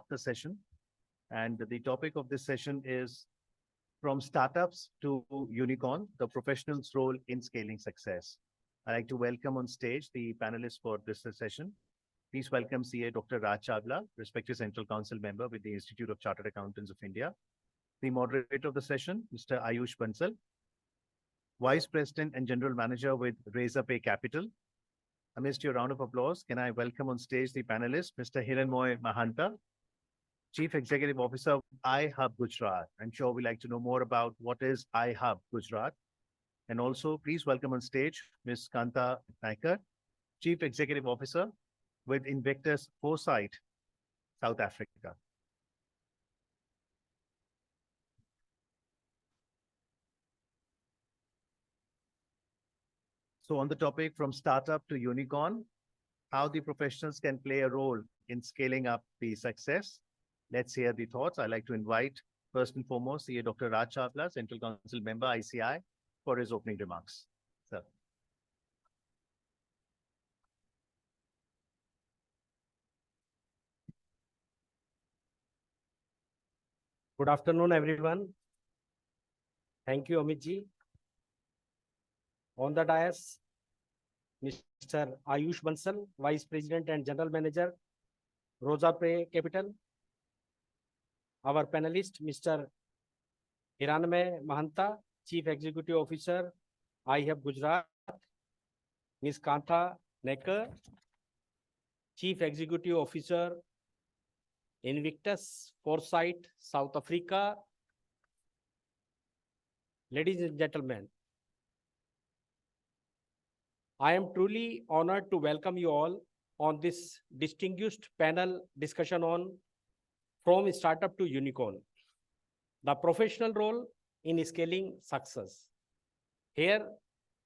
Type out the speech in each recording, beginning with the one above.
the session. And the topic of this session is from startups to unicorn, the professional's role in scaling success. I'd like to welcome on stage the panelists for this session. Please welcome CA Dr. Raj Chawla, respected Central Council member with the Institute of Chartered Accountants of India. The moderator of the session, Mr. Ayush Bansal, Vice President and General Manager with Razorpay Capital. Amidst your round of applause, can I welcome on stage the panelist, Mr. Hiranmay Mahanta, Chief Executive Officer of iHub Gujarat. I'm sure we'd like to know more about what is iHub Gujarat. And also, please welcome on stage Ms. Kantha Naicker, Chief Executive Officer with Invictus Foresight, South Africa. So on the topic from startup to unicorn, how the professionals can play a role in scaling up the success. Let's hear the thoughts. I'd like to invite, first and foremost, CA Dr. Raj Chawla, Central Council member, ICAI, for his opening remarks. Sir. Good afternoon, everyone. Thank you, Amit ji. On the dais, Mr. Ayush Bansal, Vice President and General Manager, Razorpay Capital. Our panelist, Mr. Hiranmay Mahanta, Chief Executive Officer, iHub Gujarat. Ms. Kantha Naicker, Chief Executive Officer, Invictus, Foresight, South Africa. Ladies and gentlemen, I am truly honored to welcome you all on this distinguished panel discussion on From Startup to Unicorn, the professional role in scaling success. Here,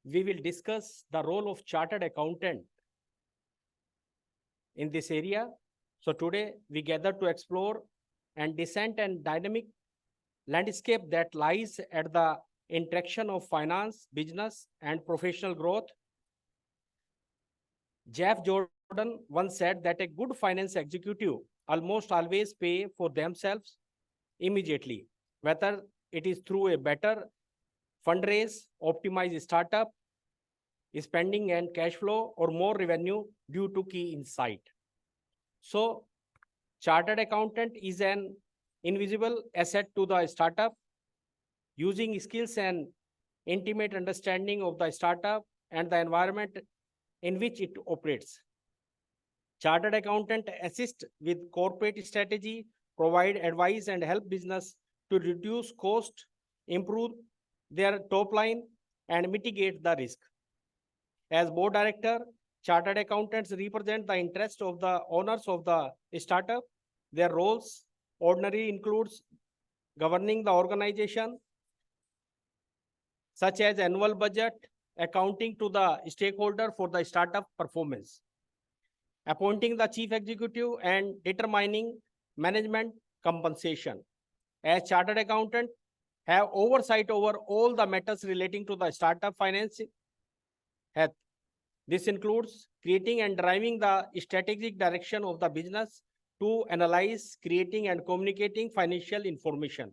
we will discuss the role of chartered accountant in this area. So today, we gather to explore and descent and dynamic landscape that lies at the intersection of finance, business, and professional growth. Jeff Jordan once said that a good finance executive almost always pay for themselves immediately, whether it is through a better fundraise, optimized startup, spending and cash flow, or more revenue due to key insight. So, chartered accountant is an invisible asset to the startup, using skills and intimate understanding of the startup and the environment in which it operates. Chartered accountant assist with corporate strategy, provide advice and help business to reduce cost, improve their top line, and mitigate the risk. As board director, chartered accountants represent the interest of the owners of the startup. Their roles ordinarily includes governing the organization, such as annual budget, accounting to the stakeholder for the startup performance, appointing the chief executive, and determining management compensation. As chartered accountant, have oversight over all the matters relating to the startup financing. This includes creating and driving the strategic direction of the business to analyze, creating, and communicating financial information.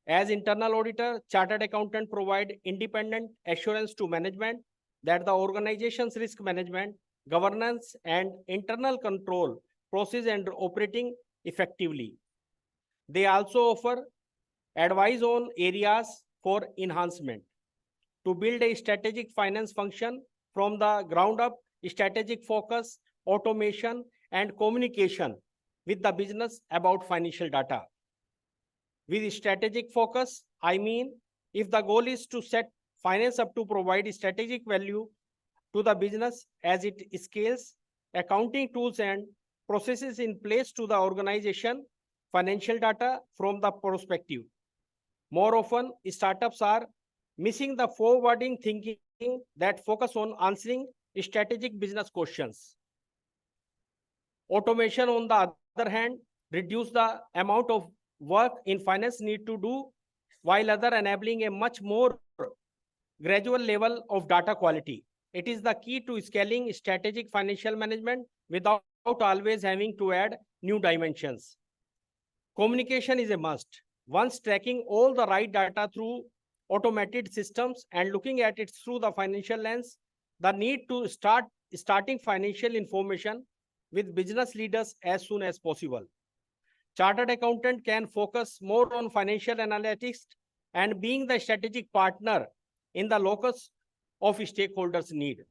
As internal auditor, chartered accountant provide independent assurance to management that the organization's risk management, governance, and internal control process and operating effectively. They also offer advice on areas for enhancement. To build a strategic finance function from the ground up, strategic focus, automation, and communication with the business about financial data. With strategic focus, I mean, if the goal is to set finance up to provide strategic value to the business as it scales, accounting tools and processes in place to the organization, financial data from the perspective. More often, startups are missing the forwarding thinking that focus on answering strategic business questions. Automation, on the other hand, reduce the amount of work in finance need to do, while other enabling a much more gradual level of data quality. It is the key to scaling strategic financial management without always having to add new dimensions. Communication is a must. Once tracking all the right data through automated systems and looking at it through the financial lens, the need to starting financial information with business leaders as soon as possible. Chartered accountant can focus more on financial analytics and being the strategic partner in the locus of stakeholders' need.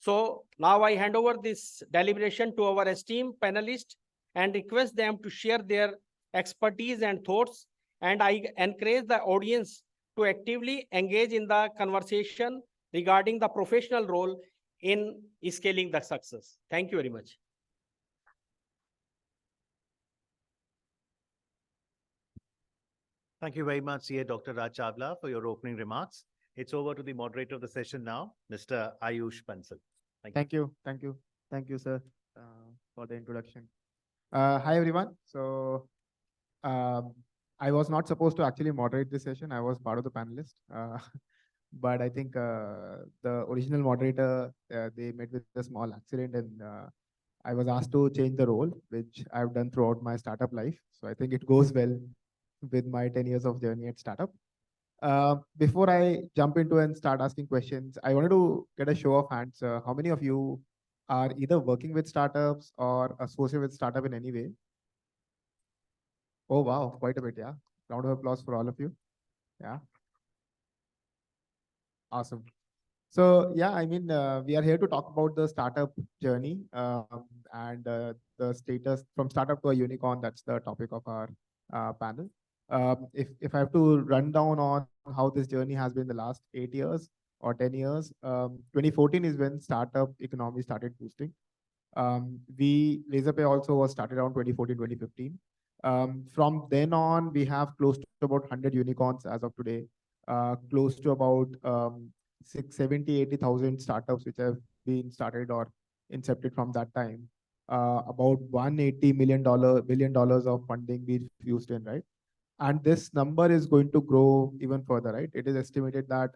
So now I hand over this deliberation to our esteemed panelists and request them to share their expertise and thoughts. And I encourage the audience to actively engage in the conversation regarding the professional role in scaling the success. Thank you very much. Thank you very much, CA Dr. Raj Chawla, for your opening remarks. It's over to the moderator of the session now, Mr. Ayush Bansal. Thank you, sir, for the introduction. Hi, everyone. So, I was not supposed to actually moderate this session. I was part of the panelist, but I think the original moderator, they met with a small accident, and I was asked to change the role, which I've done throughout my startup life. So I think it goes well with my 10 years of journey at startup. Before I jump into and start asking questions, I wanted to get a show of hands. How many of you are either working with startups or associated with startup in any way? Oh, wow, quite a bit, yeah. Round of applause for all of you. Yeah. Awesome. So, yeah, I mean, we are here to talk about the startup journey and the status from startup to a unicorn. That's the topic of our panel. If I have to run down on how this journey has been the last 8 years or 10 years, 2014 is when startup economy started boosting. Razorpay also was started around 2014, 2015. From then on, we have close to about 100 unicorns as of today, close to about 80,000 startups which have been started or incepted from that time. About $180 billion of funding we've used in, right? And this number is going to grow even further, right? It is estimated that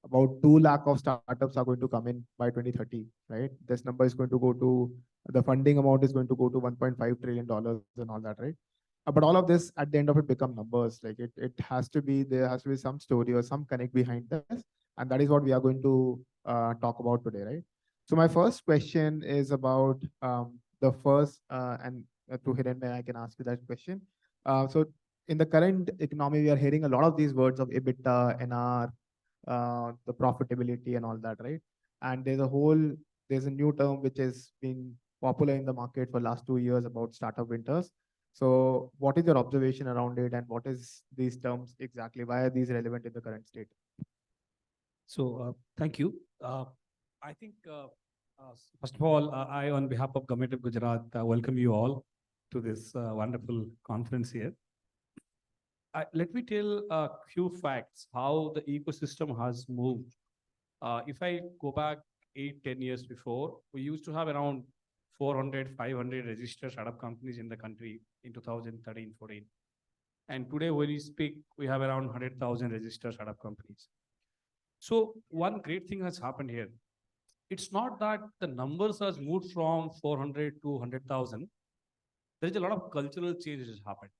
about 2 lakh of startups are going to come in by 2030, right? This number is going to go to, the funding amount is going to go to $1.5 trillion and all that, right? But all of this at the end of it become numbers. Like it has to be, there has to be some story or some connect behind this. And that is what we are going to talk about today, right? So my first question is about the first, and to Hiranmay, I can ask you that question. So in the current economy, we are hearing a lot of these words of EBITDA, NR, the profitability and all that, right? And there's a new term which has been popular in the market for last 2 years about startup winters. So what is your observation around it, and what is these terms exactly? Why are these relevant in the current state? So thank you. I think, first of all, I, on behalf of Government of Gujarat, welcome you all to this wonderful conference here. Let me tell a few facts how the ecosystem has moved. If I go back 8-10 years before, we used to have around 400, 500 registered startup companies in the country in 2013-14. And today, when we speak, we have around 100,000 registered startup companies. So one great thing has happened here. It's not that the numbers has moved from 400 to 100,000. There is a lot of cultural changes happened.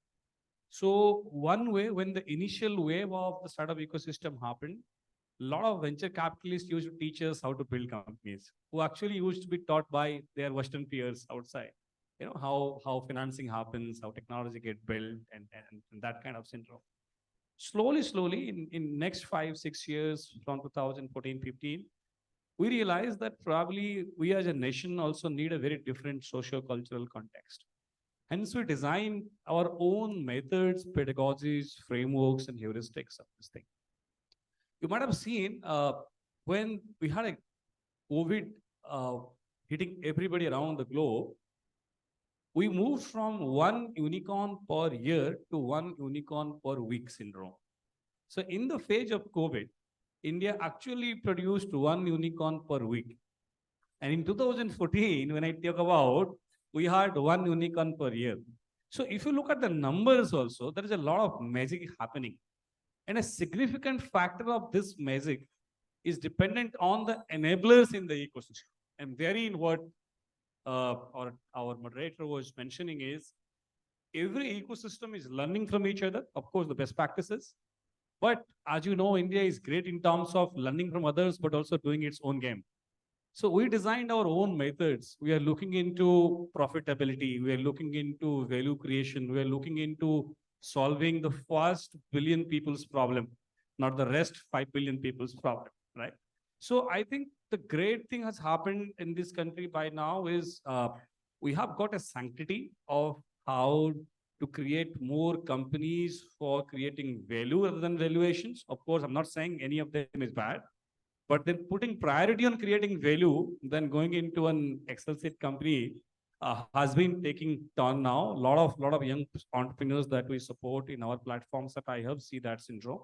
So one way, when the initial wave of the startup ecosystem happened, a lot of venture capitalists used to teach us how to build companies, who actually used to be taught by their Western peers outside. You know, how financing happens, how technology get built, and that kind of syndrome. Slowly, in next 5-6 years, from 2014-15, we realized that probably we as a nation also need a very different socio-cultural context. Hence, we design our own methods, pedagogies, frameworks, and heuristics of this thing. You might have seen when we had a COVID hitting everybody around the globe, we moved from 1 unicorn per year to 1 unicorn per week syndrome. So in the phase of COVID, India actually produced 1 unicorn per week. And in 2014, when I talk about, we had 1 unicorn per year. So if you look at the numbers also, there is a lot of magic happening. And a significant factor of this magic is dependent on the enablers in the ecosystem. And very in what or our moderator was mentioning is every ecosystem is learning from each other, of course, the best practices. But as you know, India is great in terms of learning from others, but also doing its own game. So we designed our own methods. We are looking into profitability. We are looking into value creation. We are looking into solving the first billion people's problem, not the rest 5 billion people's problem, right? So I think the great thing has happened in this country by now is we have got a sanctity of how to create more companies for creating value rather than valuations. Of course, I'm not saying any of them is bad, but then putting priority on creating value, then going into an Excel sheet company has been taking turn now. A lot of young entrepreneurs that we support in our platforms at iHub see that syndrome.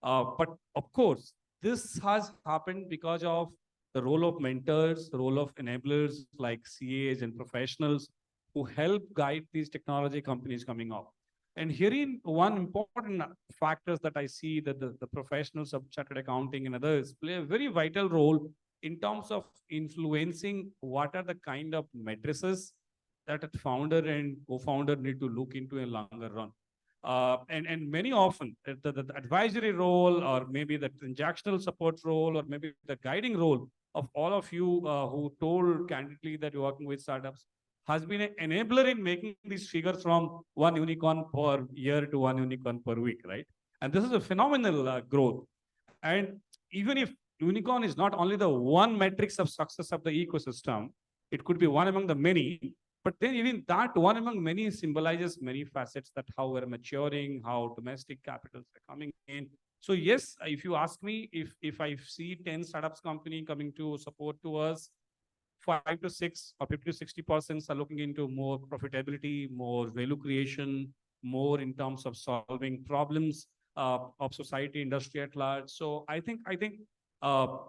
But of course, this has happened because of the role of mentors, the role of enablers like CAs and professionals who help guide these technology companies coming up. And herein, one important factors that I see that the professionals of chartered accounting and others play a very vital role in terms of influencing what are the kind of matrices that a founder and co-founder need to look into in longer run. And many often the advisory role or maybe the transactional support role or maybe the guiding role of all of you who told candidly that you're working with startups has been an enabler in making these figures from 1 unicorn per year to 1 unicorn per week, right? And this is a phenomenal growth. And even if unicorn is not only the one metrics of success of the ecosystem, it could be one among the many, but then even that one among many symbolizes many facets that how we're maturing, how domestic capitals are coming in. So yes, if you ask me, if I see 10 startups company coming to support to us, 5 to 6 or 50 to 60% are looking into more profitability, more value creation, more in terms of solving problems of society, industry at large. So I think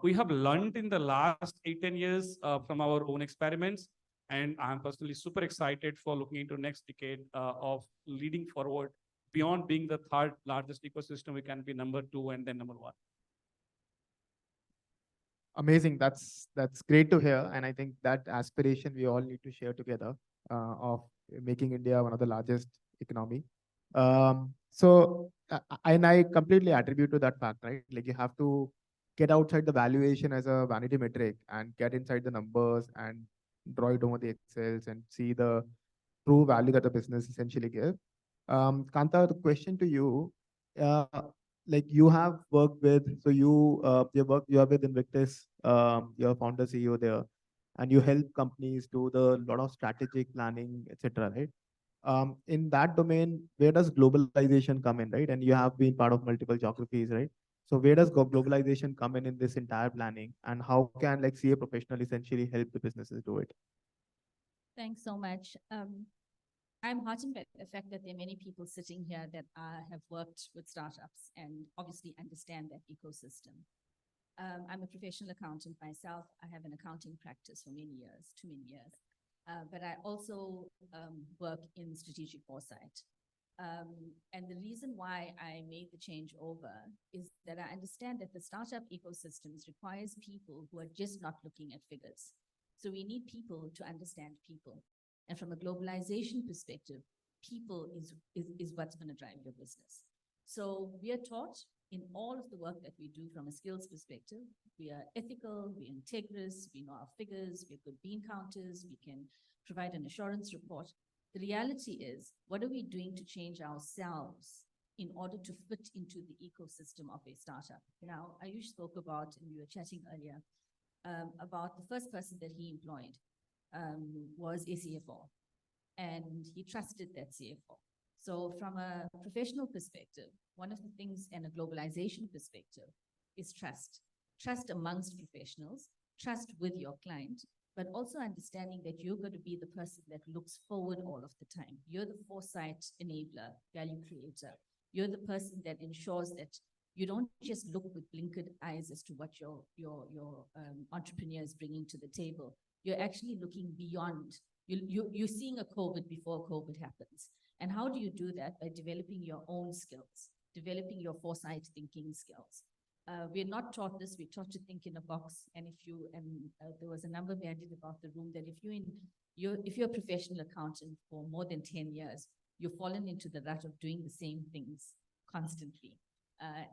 we have learned in the last 8-10 years from our own experiments. And I'm personally super excited for looking into next decade of leading forward beyond being the third largest ecosystem. We can be number 2 and then number 1. Amazing. That's great to hear. And I think that aspiration we all need to share together of making India one of the largest economy. And I completely attribute to that fact, right? Like you have to get outside the valuation as a vanity metric and get inside the numbers and draw it over the Excels and see the true value that the business essentially gives. Kantha, the question to you, like you have worked with, so you are with Invictus, you're founder CEO there, and you help companies do the lot of strategic planning, etc. Right? In that domain, where does globalization come in, right? And you have been part of multiple geographies, right? So where does globalization come in this entire planning, and how can like CA professional essentially help the businesses do it? Thanks so much. I'm heartened by the fact that there are many people sitting here that have worked with startups and obviously understand that ecosystem. I'm a professional accountant myself. I have an accounting practice for many years, too many years. But I also work in strategic foresight. And the reason why I made the change over is that I understand that the startup ecosystems requires people who are just not looking at figures. So we need people to understand people. And from a globalization perspective, people is what's going to drive your business. So we are taught in all of the work that we do from a skills perspective, we are ethical, we're integrous, we know our figures, we're good bean counters, we can provide an assurance report. The reality is, what are we doing to change ourselves in order to fit into the ecosystem of a startup? Now, Ayush spoke about, and we were chatting earlier, about the first person that he employed was a CFO, and he trusted that CFO. So from a professional perspective, one of the things and a globalization perspective is trust. Trust amongst professionals, trust with your client, but also understanding that you're going to be the person that looks forward all of the time. You're the foresight enabler, value creator. You're the person that ensures that you don't just look with blinkered eyes as to what your entrepreneur is bringing to the table. You're actually looking beyond. You're seeing a COVID before COVID happens. And how do you do that? By developing your own skills, developing your foresight thinking skills. We're not taught this. We're taught to think in a box. And there was a number bandied about the room that if you're a professional accountant for more than 10 years, you've fallen into the rut of doing the same things constantly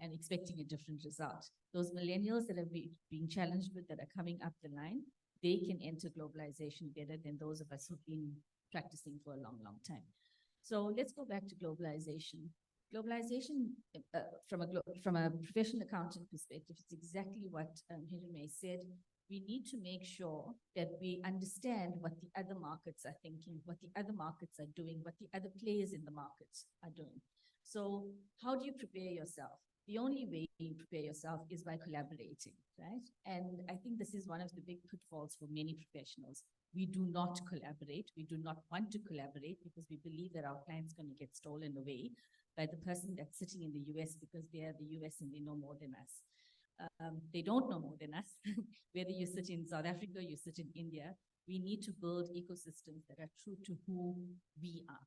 and expecting a different result. Those millennials that are being challenged with, that are coming up the line, they can enter globalization better than those of us who've been practicing for a long, long time. So let's go back to globalization. Globalization, from a professional accountant perspective, is exactly what Hiranmay said. We need to make sure that we understand what the other markets are thinking, what the other markets are doing, what the other players in the markets are doing. So how do you prepare yourself? The only way you prepare yourself is by collaborating, right? And I think this is one of the big pitfalls for many professionals. We do not collaborate. We do not want to collaborate because we believe that our client's going to get stolen away by the person that's sitting in the US because they are the US and they know more than us. They don't know more than us. Whether you sit in South Africa, you sit in India, we need to build ecosystems that are true to who we are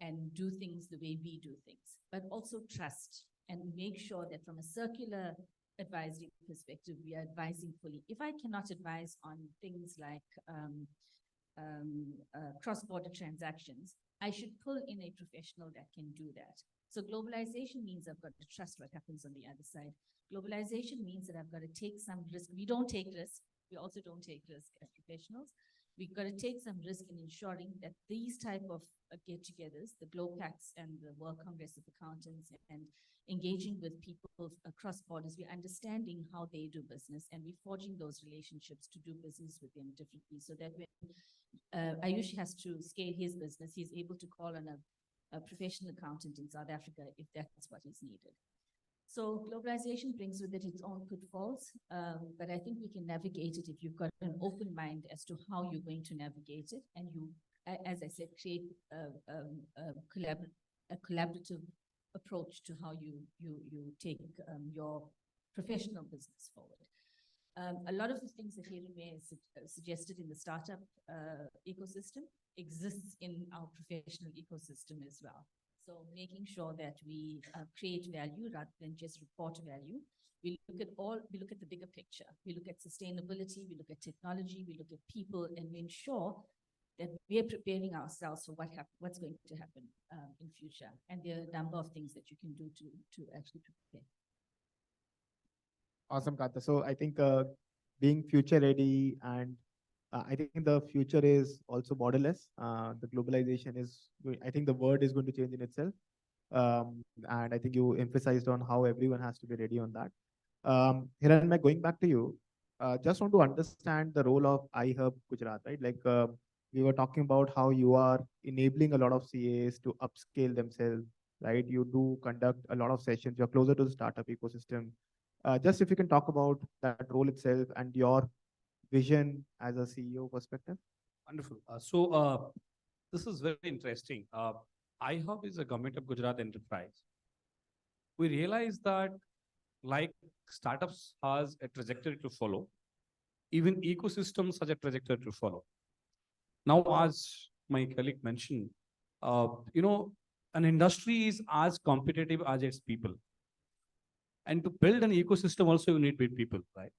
and do things the way we do things, but also trust and make sure that from a circular advisory perspective, we are advising fully. If I cannot advise on things like cross-border transactions, I should pull in a professional that can do that. So globalization means I've got to trust what happens on the other side. Globalization means that I've got to take some risk. We don't take risk. We also don't take risk as professionals. We've got to take some risk in ensuring that these type of get-togethers, the GloPACs and the World Congress of Accountants, and engaging with people across borders, we're understanding how they do business, and we're forging those relationships to do business with them differently, so that when Ayush has to scale his business, he's able to call on a professional accountant in South Africa if that's what is needed. So globalization brings with it its own pitfalls, but I think we can navigate it if you've got an open mind as to how you're going to navigate it, and you, as I said, create a collaborative approach to how you take your professional business forward. A lot of the things that Hiranmay has suggested in the startup ecosystem exists in our professional ecosystem as well. So making sure that we create value rather than just report value. We look at the bigger picture. We look at sustainability, we look at technology, we look at people, and we ensure that we are preparing ourselves for what's going to happen in future. And there are a number of things that you can do to actually prepare. Awesome, Kantha. So I think being future ready, and I think the future is also borderless. The globalization is, I think the word is going to change in itself. And I think you emphasized on how everyone has to be ready on that. Hiranmay, going back to you, just want to understand the role of iHub Gujarat, right? Like we were talking about how you are enabling a lot of CAs to upscale themselves, right? You do conduct a lot of sessions. You're closer to the startup ecosystem. Just if you can talk about that role itself and your vision as a CEO perspective. Wonderful. So this is very interesting. iHub is a Government of Gujarat enterprise. We realize that like startups has a trajectory to follow, even ecosystems has a trajectory to follow. Now, as my colleague mentioned, an industry is as competitive as its people. And to build an ecosystem also you need people, right?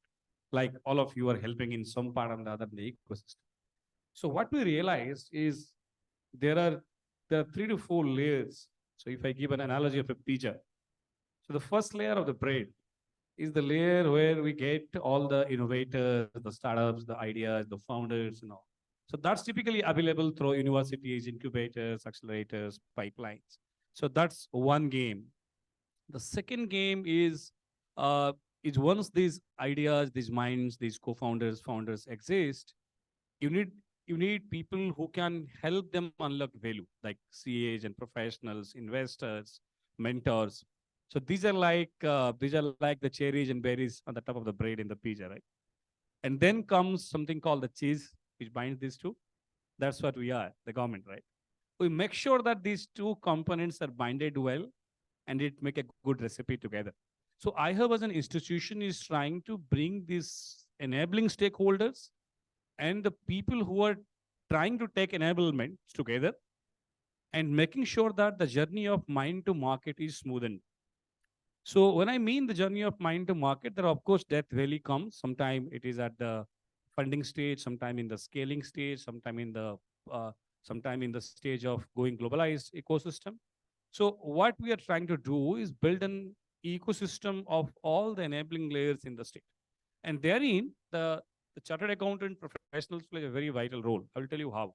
Like all of you are helping in some part or the other in the ecosystem. So what we realized is there are 3 to 4 layers. So if I give an analogy of a pizza, so the first layer of the bread is the layer where we get all the innovators, the startups, the ideas, the founders, and all. So that's typically available through universities, incubators, accelerators, pipelines. So that's one game. The second game is once these ideas, these minds, these co-founders, founders exist, you need people who can help them unlock value, like CAs and professionals, investors, mentors. So these are like the cherries and berries on the top of the bread in the pizza, right? And then comes something called the cheese, which binds these two. That's what we are, the government, right? We make sure that these two components are binded well, and it make a good recipe together. So iHub as an institution is trying to bring these enabling stakeholders and the people who are trying to take enablement together and making sure that the journey of mind to market is smoothened. So when I mean the journey of mine to market, there of course death valley comes. Sometime it is at the funding stage, sometime in the scaling stage, uh, sometime in the stage of going globalized ecosystem. So what we are trying to do is build an ecosystem of all the enabling layers in the state. And therein, the chartered accountant professionals play a very vital role. I will tell you how.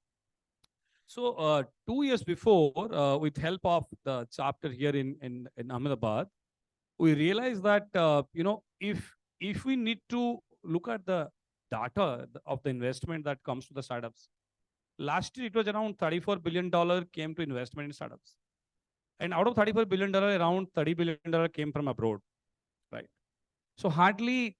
So 2 years before, with help of the chapter here in Ahmedabad, we realized that if we need to look at the data of the investment that comes to the startups, last year it was around $34 billion came to investment in startups, and out of $34 billion, around $30 billion came from abroad, right? So hardly,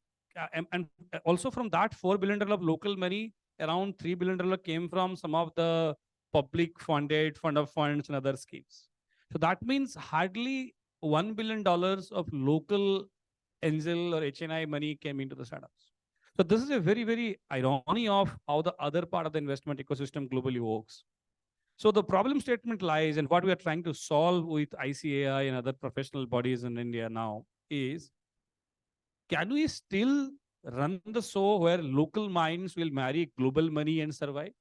and also from that $4 billion of local money, around $3 billion came from some of the public funded fund of funds and other schemes. So that means hardly $1 billion of local angel or HNI money came into the startups. So this is a very, very irony of how the other part of the investment ecosystem globally works. So the problem statement lies, and what we are trying to solve with ICAI and other professional bodies in India now is, can we still run the show where local minds will marry global money and survive?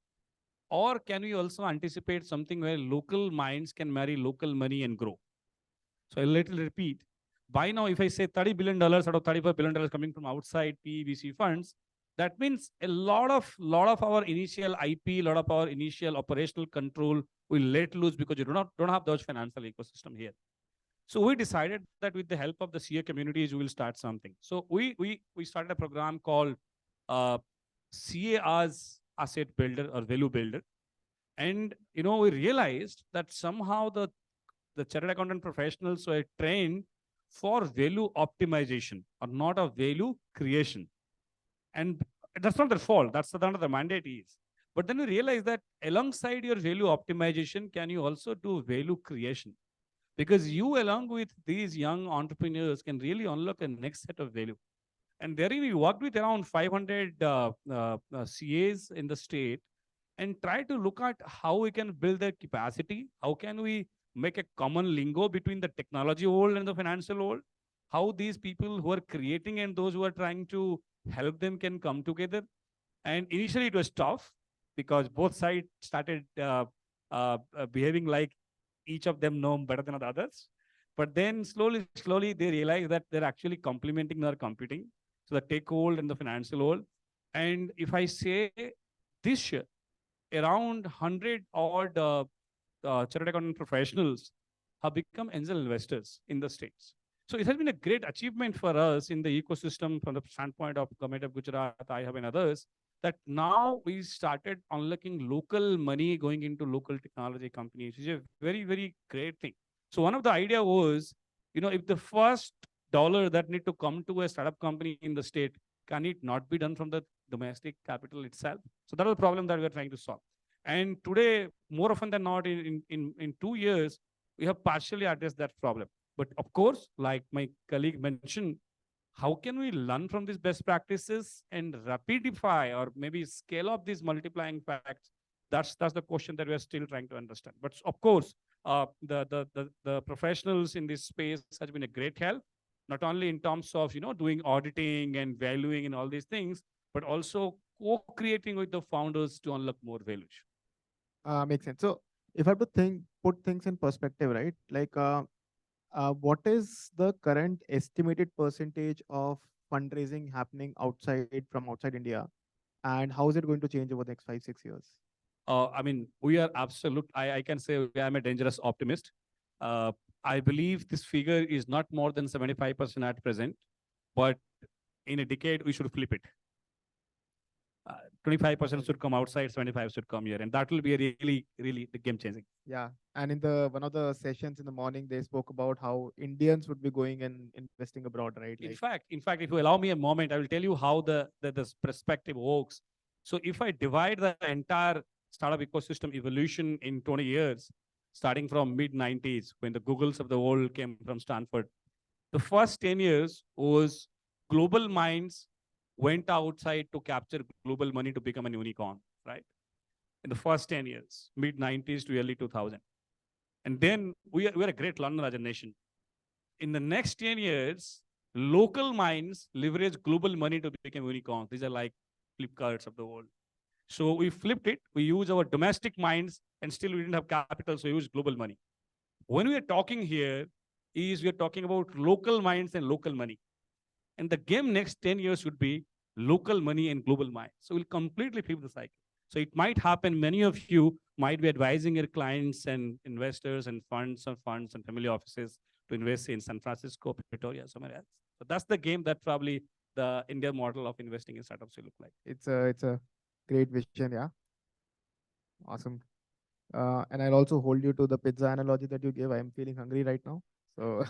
Or can we also anticipate something where local minds can marry local money and grow? So I'll little repeat. By now, if I say $30 billion out of $35 billion coming from outside PVC funds, that means a lot of our initial IP, a lot of our initial operational control will let loose because you don't have those financial ecosystem here. So we decided that with the help of the CA communities, we will start something. So we started a program called CA as Asset Builder or Value Builder. And we realized that somehow the chartered accountant professionals were trained for value optimization or not of value creation. And that's not their fault. That's the the mandate is. But then we realized that alongside your value optimization, can you also do value creation? Because you, along with these young entrepreneurs, can really unlock a next set of value. And there we worked with around 500 CAs in the state and try to look at how we can build their capacity. How can we make a common lingo between the technology world and the financial world? How these people who are creating and those who are trying to help them can come together. And initially it was tough because both sides started behaving like each of them know better than the others. But then slowly they realize that they're actually complementing or competing. So the tech world and the financial world. And if I say this year, around 100 odd chartered accountant professionals have become angel investors in the States. So it has been a great achievement for us in the ecosystem from the standpoint of Government of Gujarat, I have and others, that now we started unlocking local money going into local technology companies, which is a very, very great thing. So one of the idea was, if the first dollar that need to come to a startup company in the state, can it not be done from the domestic capital itself? So that was a problem that we are trying to solve. And today, more often than not, in 2 years, we have partially addressed that problem. But of course, like my colleague mentioned, how can we learn from these best practices and rapidify or maybe scale up these multiplying facts? That's the question that we are still trying to understand. But of course, the professionals in this space has been a great help, not only in terms of doing auditing and valuing and all these things, but also co-creating with the founders to unlock more value. Makes sense. So if I have to put things in perspective, right? Like, what is the current estimated percentage of fundraising happening from outside India, and how is it going to change over the next 5-6 years? I mean, we are absolute. I can say I'm a dangerous optimist. I believe this figure is not more than 75% at present, but in a decade we should flip it. 25% should come outside, 75 should come here, and that will be a really, really game changing. Yeah, and in one of the sessions in the morning, they spoke about how Indians would be going and investing abroad, right? In fact, if you allow me a moment, I will tell you how this perspective works. So if I divide the entire startup ecosystem evolution in 20 years, starting from mid-90s, when the Googles of the world came from Stanford, the first 10 years was global minds went outside to capture global money to become a unicorn, right? In the first 10 years, mid-90s to early 2000. And then we are a great learner as a nation. in the next 10 years, local minds leverage global money to become unicorns. These are like Flipkarts of the world. So we flipped it. We use our domestic minds and still we didn't have capital, so we use global money. When we are talking here, we are talking about local minds and local money. And the game next 10 years should be local money and global minds. So we'll completely flip the cycle. So it might happen, many of you might be advising your clients and investors and funds and family offices to invest in San Francisco, Pretoria, somewhere else. So that's the game that probably the India model of investing in startups will look like. It's a great vision, yeah. Awesome. And I'll also hold you to the pizza analogy that you gave. I'm feeling hungry right now. So,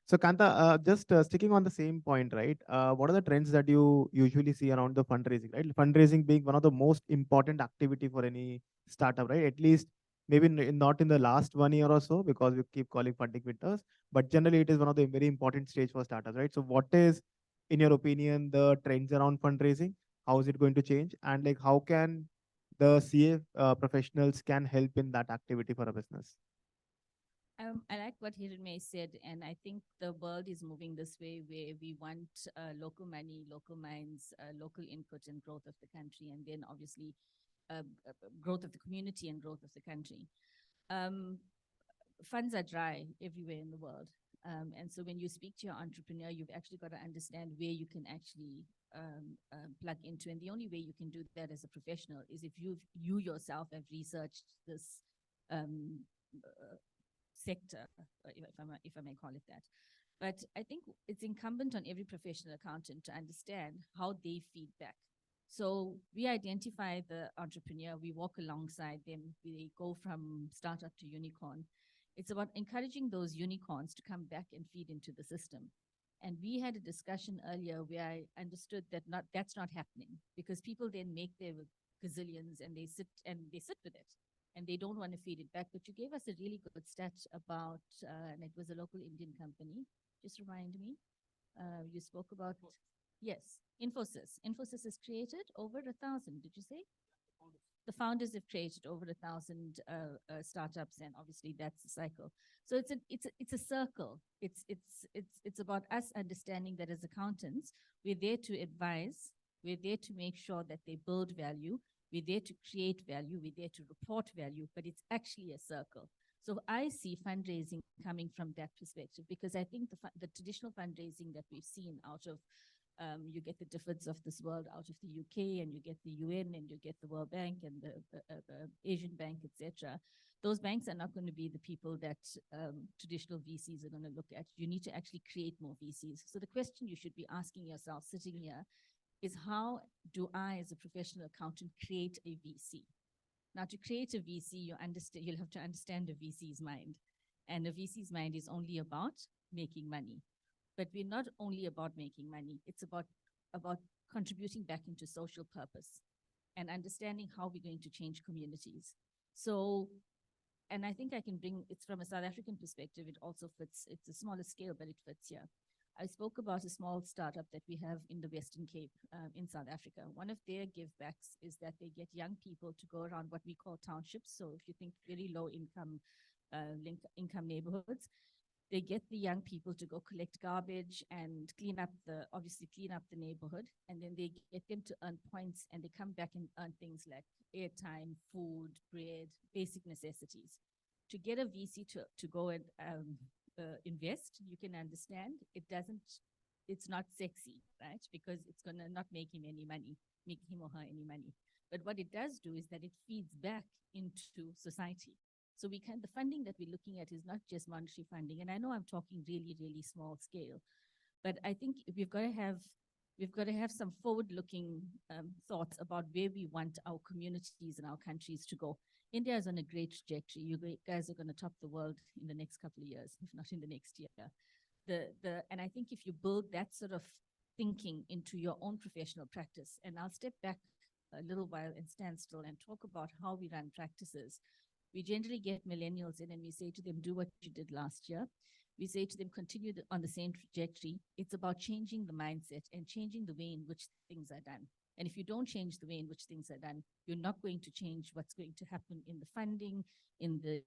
so Kantha, just sticking on the same point, right? What are the trends that you usually see around the fundraising, right? Fundraising being one of the most important activity for any startup, right? At least maybe not in the last 1 year or so, because we keep calling funding winters, but generally it is one of the very important stage for startups, right? So what is, in your opinion, the trends around fundraising? How is it going to change? And like, how can the CA professionals can help in that activity for a business? I like what Hiranmay said, and I think the world is moving this way where we want local money, local minds, local input and growth of the country, and then obviously growth of the community and growth of the country. Funds are dry everywhere in the world. And so when you speak to your entrepreneur, you've actually got to understand where you can actually plug into. And the only way you can do that as a professional is if you yourself have researched this sector, if I may call it that. But I think it's incumbent on every professional accountant to understand how they feed back. So we identify the entrepreneur, we walk alongside them, we go from startup to unicorn. It's about encouraging those unicorns to come back and feed into the system. And we had a discussion earlier where I understood that that's not happening, because people then make their gazillions and they sit with it and they don't want to feed it back. But you gave us a really good stat about, and it was a local Indian company. Just remind me. You spoke about, yes, Infosys. Infosys has created over 1,000, did you say? The founders have created over 1,000 startups, and obviously that's the cycle. So it's a circle. It's about us understanding that as accountants, we're there to advise, we're there to make sure that they build value, we're there to create value, we're there to report value, but it's actually a circle. So I see fundraising coming from that perspective, because I think the traditional fundraising that we've seen out of you get the difference of this world out of the UK, and you get the UN, and you get the World Bank and the Asian Bank, etc. Those banks are not going to be the people that traditional VCs are going to look at. You need to actually create more VCs. So the question you should be asking yourself sitting here is, how do I, as a professional accountant, create a VC? Now, to create a VC, you'll have to understand a VC's mind. And a VC's mind is only about making money. But we're not only about making money, it's about contributing back into social purpose and understanding how we're going to change communities. So, and I think I can bring, it's from a South African perspective, it also fits, it's a smaller scale, but it fits here. I spoke about a small startup that we have in the Western Cape in South Africa. One of their givebacks is that they get young people to go around what we call townships. So if you think very low income, income neighborhoods, they get the young people to go collect garbage and obviously clean up the neighborhood. And then they get them to earn points, and they come back and earn things like airtime, food, bread, basic necessities. To get a VC to go and invest, you can understand it's not sexy, right? Because it's going to not make him or her any money. But what it does do is that it feeds back into society. So the funding that we're looking at is not just monetary funding. And I know I'm talking really, really small scale, but I think we've got to have some forward-looking thoughts about where we want our communities and our countries to go. India is on a great trajectory. You guys are going to top the world in the next couple of years, if not in the next year. And I think if you build that sort of thinking into your own professional practice, and I'll step back a little while and stand still and talk about how we run practices. We generally get millennials in and we say to them, do what you did last year. We say to them, continue on the same trajectory. It's about changing the mindset and changing the way in which things are done. And if you don't change the way in which things are done, you're not going to change what's going to happen in the funding, in the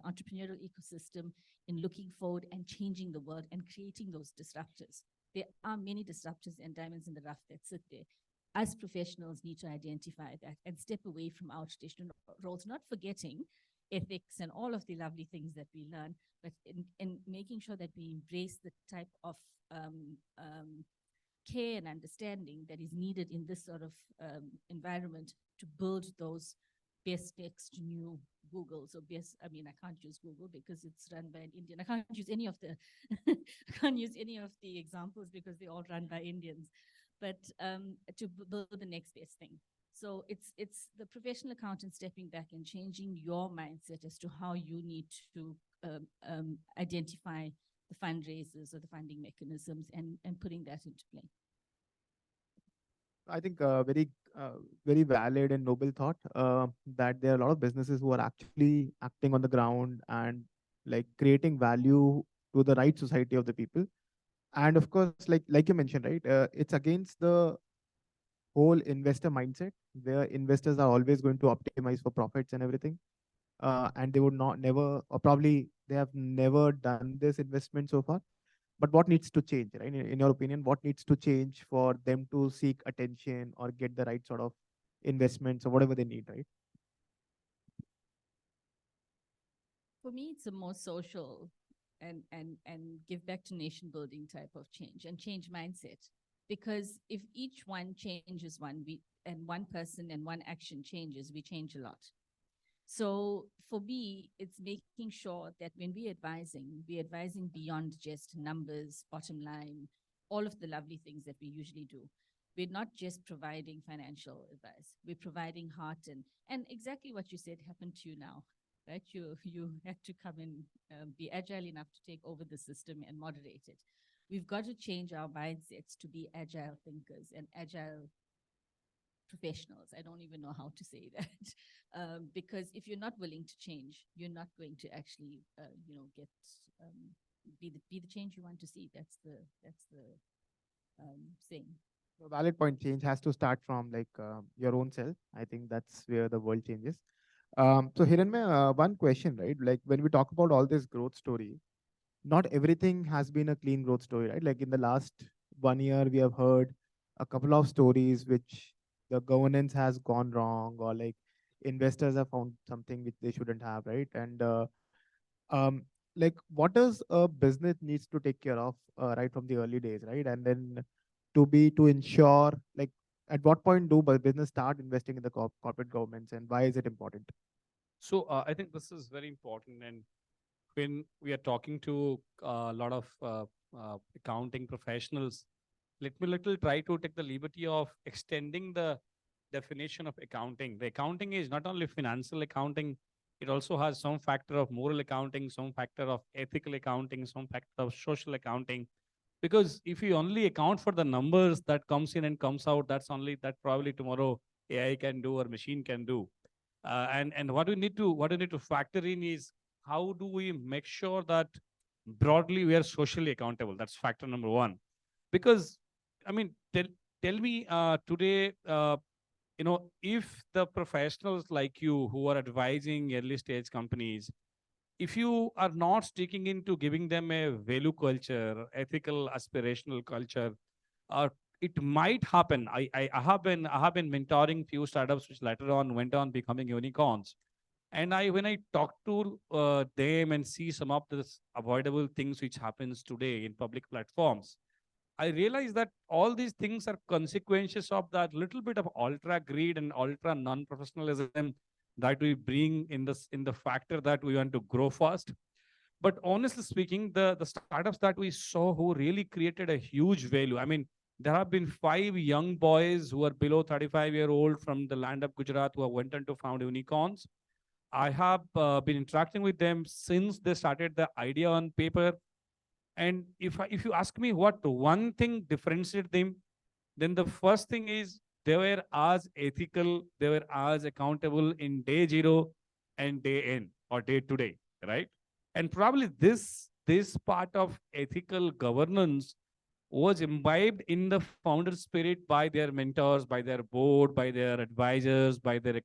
entrepreneurial ecosystem, in looking forward and changing the world and creating those disruptors. There are many disruptors and diamonds in the rough that sit there. Us professionals need to identify that and step away from our traditional roles, not forgetting ethics and all of the lovely things that we learn, but in making sure that we embrace the type of care and understanding that is needed in this sort of environment to build those best next new Googles or best, I mean, I can't use Google because it's run by an Indian. I can't use any of the, I can't use any of the examples because they're all run by Indians, but to build the next best thing. So it's the professional accountant stepping back and changing your mindset as to how you need to identify the fundraisers or the funding mechanisms and putting that into play. I think very valid and noble thought that there are a lot of businesses who are actually acting on the ground and like creating value to the right society of the people. And of course, like you mentioned, right, it's against the whole investor mindset where investors are always going to optimize for profits and everything. And they would not never, or probably they have never done this investment so far. But what needs to change, right? In your opinion, what needs to change for them to seek attention or get the right sort of investments or whatever they need, right? For me, it's a more social and give back to nation building type of change and change mindset. Because if each one changes and one person and one action changes, we change a lot. So for me, it's making sure that when we're advising beyond just numbers, bottom line, all of the lovely things that we usually do. We're not just providing financial advice. We're providing heart and exactly what you said happened to you now, right? You had to come in, be agile enough to take over the system and moderate it. We've got to change our mindsets to be agile thinkers and agile professionals. I don't even know how to say that. Because if you're not willing to change, you're not going to actually, get be the change you want to see. That's the saying. A valid point. Change has to start from your own self. I think that's where the world changes. So Hiranmay, one question, right? Like when we talk about all this growth story, not everything has been a clean growth story, right? Like in the last 1 year, we have heard a couple of stories which the governance has gone wrong, or like investors have found something which they shouldn't have, right? And like what does a business needs to take care of right from the early days, right? And then to ensure, like, at what point do business start investing in the corporate governments, and why is it important? So I think this is very important. And when we are talking to a lot of accounting professionals, let me try to take the liberty of extending the definition of accounting. The accounting is not only financial accounting, it also has some factor of moral accounting, some factor of ethical accounting, some factor of social accounting. Because if you only account for the numbers that comes in and comes out, that probably tomorrow AI can do or machine can do. And what we need to factor in is how do we make sure that broadly we are socially accountable. That's factor number one. Because I mean, tell me today, if the professionals like you who are advising early stage companies, if you are not sticking into giving them a value culture, ethical, aspirational culture, it might happen. I have been mentoring few startups which later on went on becoming unicorns. And when I talk to them and see some of the avoidable things which happens today in public platforms, I realize that all these things are consequences of that little bit of ultra greed and ultra non-professionalism that we bring in the factor that we want to grow fast. But honestly speaking, the startups that we saw who really created a huge value. I mean, there have been 5 young boys who are below 35-year-old from the land of Gujarat who have went on to found unicorns. I have been interacting with them since they started the idea on paper. And if you ask me what one thing differentiated them, then the first thing is they were as ethical, they were as accountable in day zero and day end or day to day, right? And probably this part of ethical governance was imbibed in the founder spirit by their mentors, by their board, by their advisors, by their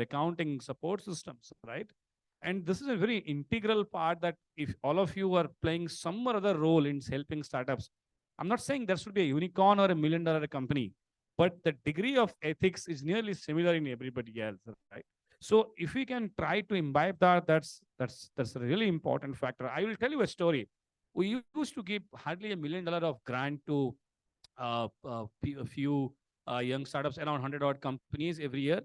accounting support systems, right? And this is a very integral part that if all of you are playing some or other role in helping startups, I'm not saying there should be a unicorn or $1 million company, but the degree of ethics is nearly similar in everybody else, right? So if we can try to imbibe that, that's a really important factor. I will tell you a story. We used to give hardly $1 million of grant to a few young startups, around 100 odd companies every year.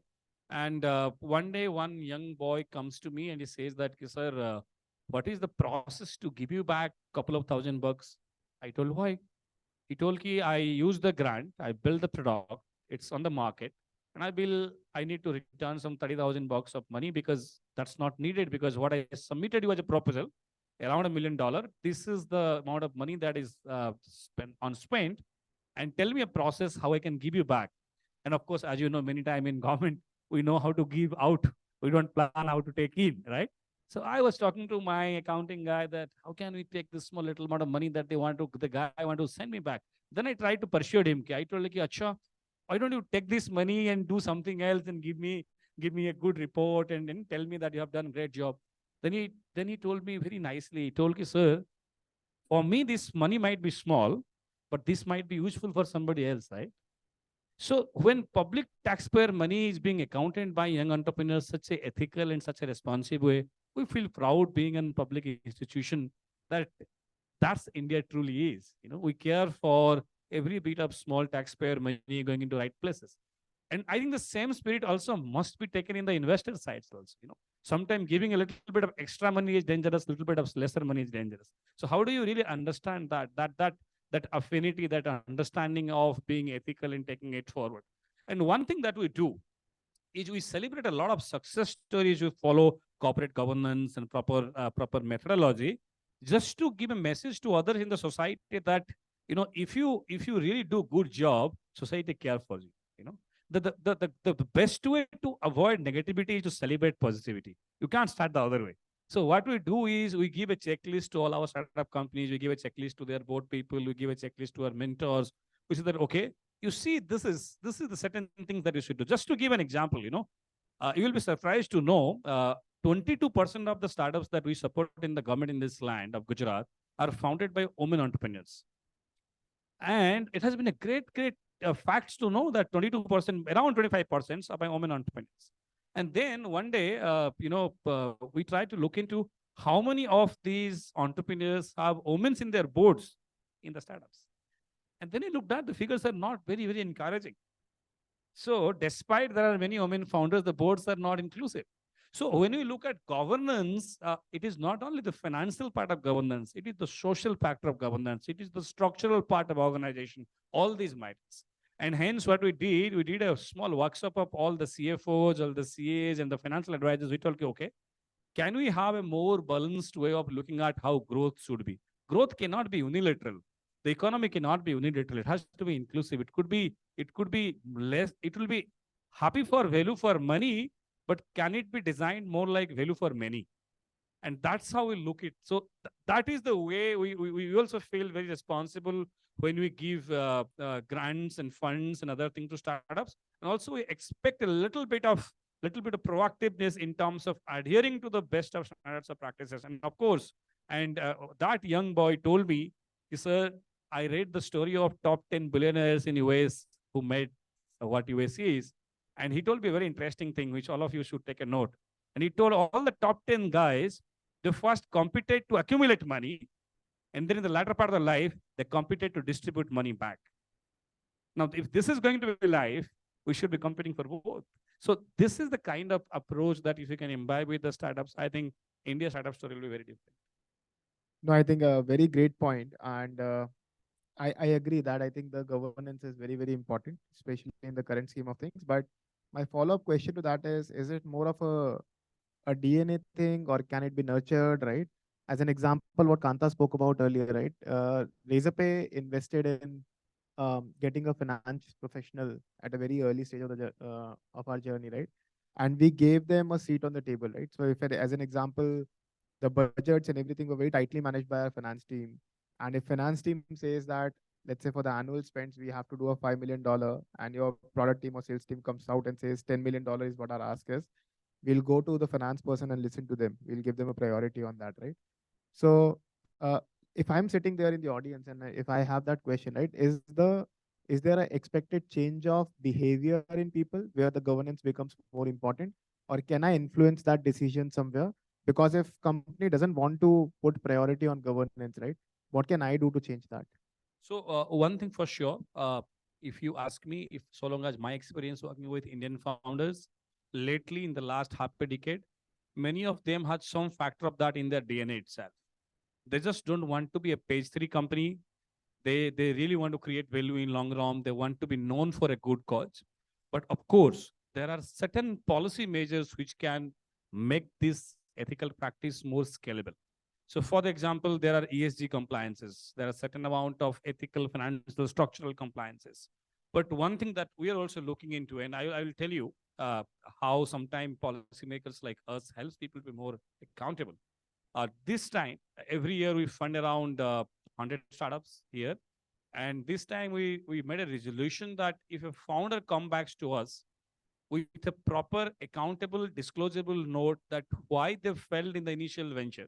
And one day, one young boy comes to me and he says that, sir, what is the process to give you back a couple of $1,000? I told, why? He told me, I use the grant, I build the product, it's on the market, and I need to return some $30,000 of money because that's not needed, because what I submitted you as a proposal, around $1 million, this is the amount of money that is spent, and tell me a process how I can give you back. And of course, as you know, many times in government, we know how to give out. We don't plan how to take in, right? So I was talking to my accounting guy that how can we take this small little amount of money that the guy want to send me back. Then I tried to persuade him. I told him, Acha, why don't you take this money and do something else and give me a good report and tell me that you have done a great job. Then he told me very nicely, he told me, sir, for me, this money might be small, but this might be useful for somebody else, right? So when public taxpayer money is being accounted by young entrepreneurs such a ethical and such a responsive way, we feel proud being a public institution that that's India truly is. We care for every bit of small taxpayer money going into right places. And I think the same spirit also must be taken in the investor sides also. Sometimes giving a little bit of extra money is dangerous, little bit of lesser money is dangerous. So how do you really understand that affinity, that understanding of being ethical and taking it forward? And one thing that we do is we celebrate a lot of success stories. We follow corporate governance and proper methodology, just to give a message to others in the society that if you really do good job, society care for you. The best way to avoid negativity is to celebrate positivity. You can't start the other way. So what we do is we give a checklist to all our startup companies. We give a checklist to their board people. We give a checklist to our mentors. We say that, okay, you see, this is the certain things that you should do. Just to give an example, you will be surprised to know 22% of the startups that we support in the government in this land of Gujarat are founded by women entrepreneurs. And it has been a great facts to know that 22%, around 25% are by women entrepreneurs. And then one day, we tried to look into how many of these entrepreneurs have women in their boards in the startups. And then he looked at the figures are not very, very encouraging. So despite there are many women founders, the boards are not inclusive. So when we look at governance, it is not only the financial part of governance, it is the social factor of governance. It is the structural part of organization, all these matters. And hence what we did a small workshop of all the CFOs, all the CAs and the financial advisors. We told, okay, can we have a more balanced way of looking at how growth should be? Growth cannot be unilateral. The economy cannot be unilateral. It has to be inclusive. It could be less, it will be happy for value for money, but can it be designed more like value for many? And that's how we look it. So that is the way we also feel very responsible when we give grants and funds and other things to startups. And also we expect a little bit of proactiveness in terms of adhering to the best of standards of practices. And of course, that young boy told me, sir, I read the story of top 10 billionaires in US who made what US is. And he told me a very interesting thing, which all of you should take a note. And he told all the top 10 guys, they first competed to accumulate money. And then in the latter part of their life, they competed to distribute money back. Now, if this is going to be life, we should be competing for both. So this is the kind of approach that if you can imbibe with the startups, I think India's startup story will be very different. No, I think a very great point. And I agree that I think the governance is very, very important, especially in the current scheme of things. But my follow-up question to that is it more of a DNA thing or can it be nurtured, right? As an example, what Kantha spoke about earlier, right? Razorpay invested in getting a finance professional at a very early stage of our journey, right? And we gave them a seat on the table, right? So if, as an example, the budgets and everything were very tightly managed by our finance team. And if finance team says that let's say for the annual spends, we have to do a $5 million, and your product team or sales team comes out and says $10 million is what our ask is. We'll go to the finance person and listen to them. We'll give them a priority on that, right? So uh, if I'm sitting there in the audience and if I have that question, right, is there an expected change of behavior in people where the governance becomes more important, or can I influence that decision somewhere? Because if company doesn't want to put priority on governance, right, what can I do to change that? So one thing for sure, if you ask me, if so long as my experience working with Indian founders, lately in the last half a decade, many of them had some factor of that in their DNA itself. They just don't want to be a page three company. They really want to create value in long run. They want to be known for a good cause. But of course, there are certain policy measures which can make this ethical practice more scalable. So for the example, there are ESG compliances. There are certain amount of ethical, financial, structural compliances. But one thing that we are also looking into, and I will tell you how sometimes policymakers like us helps people be more accountable. This time, every year we fund around 100 startups here. And this time we made a resolution that if a founder comes back to us with a proper accountable, disclosable note that why they failed in the initial venture,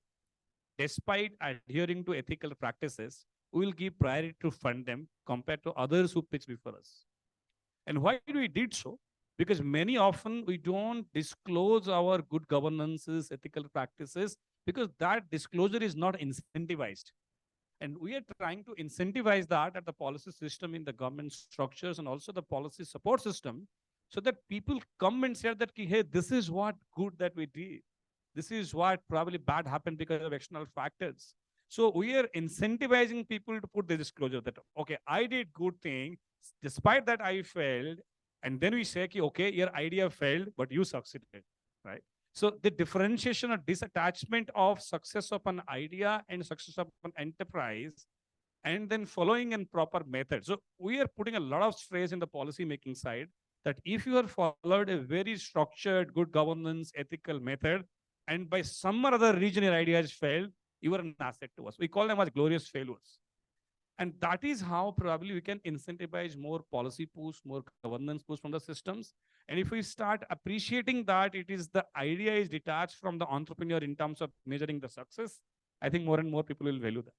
despite adhering to ethical practices, we will give priority to fund them compared to others who pitched before us. And why do we did so? Because many often we don't disclose our good governances, ethical practices, because that disclosure is not incentivized. And we are trying to incentivize that at the policy system in the government structures and also the policy support system, so that people come and say that, hey, this is what good that we did. This is what probably bad happened because of external factors. So we are incentivizing people to put the disclosure that, okay, I did good thing, despite that I failed. And then we say, okay, your idea failed, but you succeeded, right? So the differentiation or disattachment of success of an idea and success of an enterprise, and then following in proper method. So we are putting a lot of stress in the policy making side that if you have followed a very structured, good governance, ethical method, and by some or other reason your idea has failed, you are an asset to us. We call them as glorious failures. And that is how probably we can incentivize more policy push, more governance push from the systems. And if we start appreciating that it is the idea is detached from the entrepreneur in terms of measuring the success, I think more and more people will value that.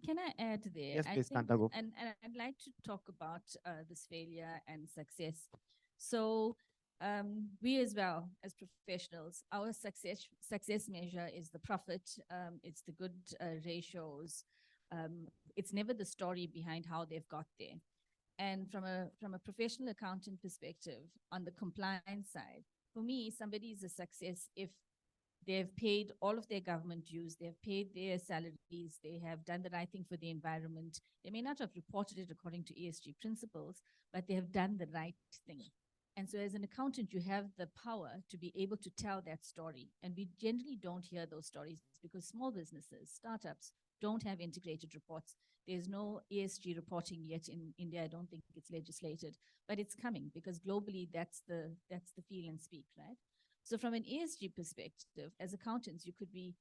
Can I add there? Yes, I please, think- Kantha, go. And I'd like to talk about this failure and success. So we as well as professionals, our success measure is the profit. It's the good ratios. It's never the story behind how they've got there. And from a professional accountant perspective, on the compliance side, for me, somebody is a success if they've paid all of their government dues, they've paid their salaries, they have done the right thing for the environment. They may not have reported it according to ESG principles, but they have done the right thing. And so as an accountant, you have the power to be able to tell that story. And we generally don't hear those stories because small businesses, startups, don't have integrated reports. There's no ESG reporting yet in India. I don't think it's legislated, but it's coming because globally that's the feel and speak, right? So from an ESG perspective, as accountants, you could be